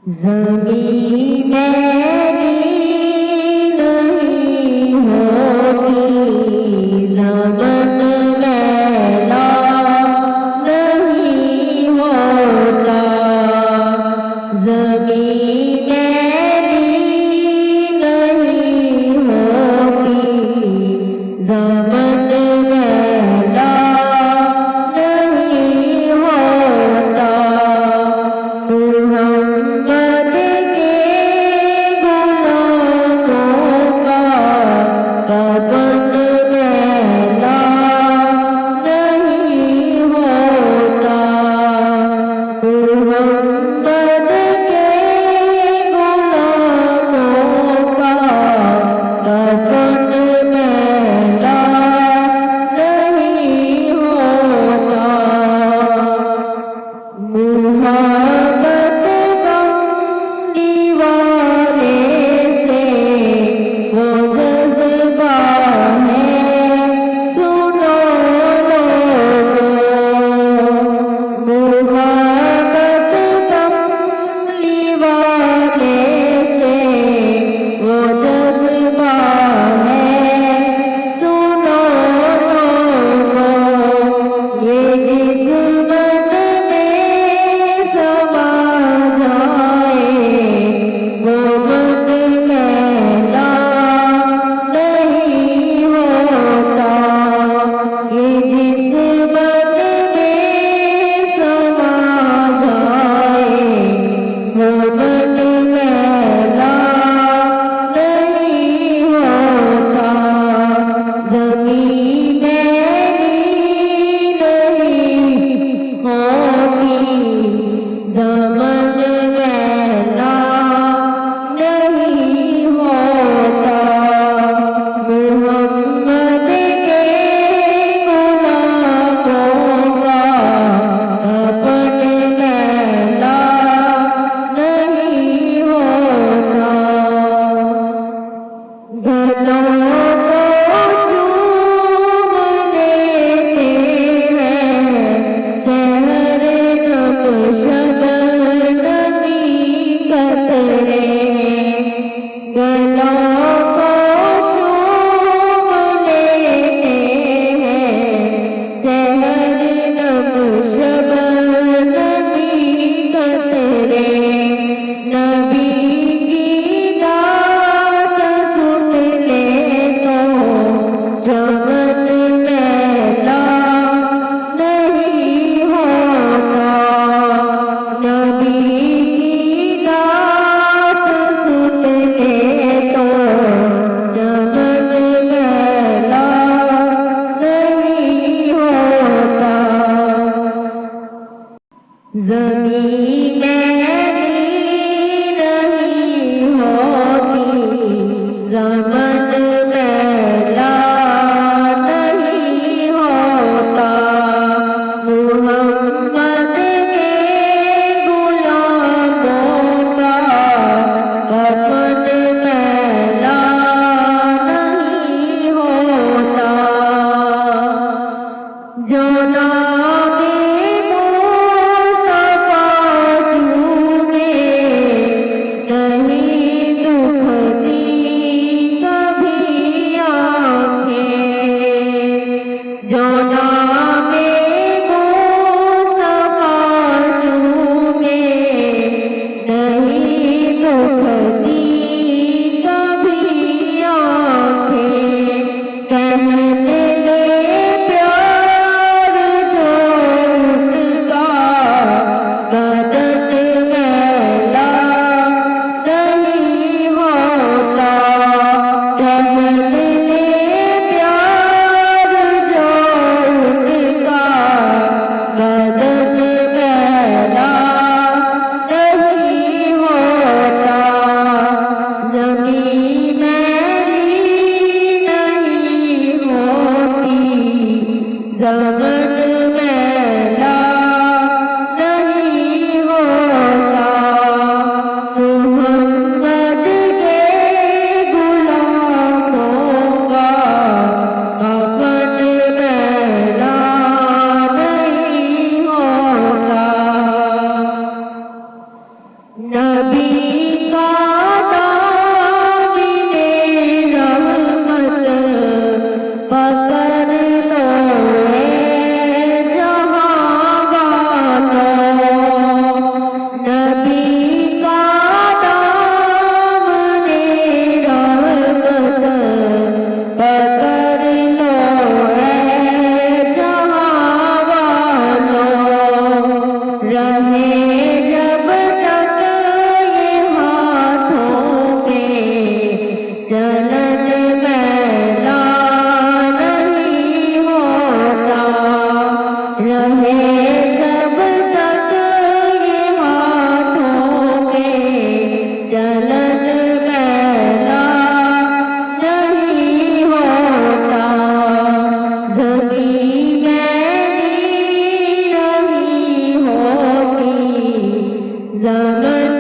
ज़मीं मेरी नहीं होती, ज़मन मेरा नहीं होता। ज़मीं मेरी नहीं होती, ज़मन मेरा नहीं होता। मोहम्मद के गुलामों का कफ़न मेरा नहीं होता। मोहम्मद के गुलामों का कफ़न मेरा नहीं होता। मुहब्बत गम दीवाने से वो जज़्बा है, सुनो लोगों। मुहब्बत गम दीवाने से वो जज़्बा है, सुनो लोगों। ये जिस्मत में समा जाए, वो मत मैला नहीं होता। ये जिस्मत में समा जाए, वो मत मैला नहीं होता। ज़मीं मेरी नहीं होती, ज़मन मेरा नहीं होता। मोहम्मद के गुलामों का कफ़न मेरा नहीं होता। गलों को चूम लेते हैं सहर जब शबनमी कतरे। गलों को चूम लेते हैं सहर जब शबनमी कतरे। नबी की दात सुन ले तो जमन मैला नहीं होता। नबी की दात सुन ले तो जमन मैला नहीं होता। ज़मीं मेरी नहीं होती, ज़मन मेरा नहीं होता। मुहम्मद के गुलामों का कफ़न मेरा नहीं होता। जो नामे मुस्तफ़ा चूमे, नहीं दुखती कभी आँखें। जो नामे मुस्तफ़ा चूमे, नहीं दुखती कभी आँखें। कहने ले प्यार जो उनका बदन मैला नहीं होता। कहने ले प्यार जो उनका बदन मैला नहीं होता। ज़मीं मेरी नहीं होती, ज़मन मैला नहीं होता। मोहम्मद के गुलामों का कफ़न मैला नहीं होता। नबी जन्नत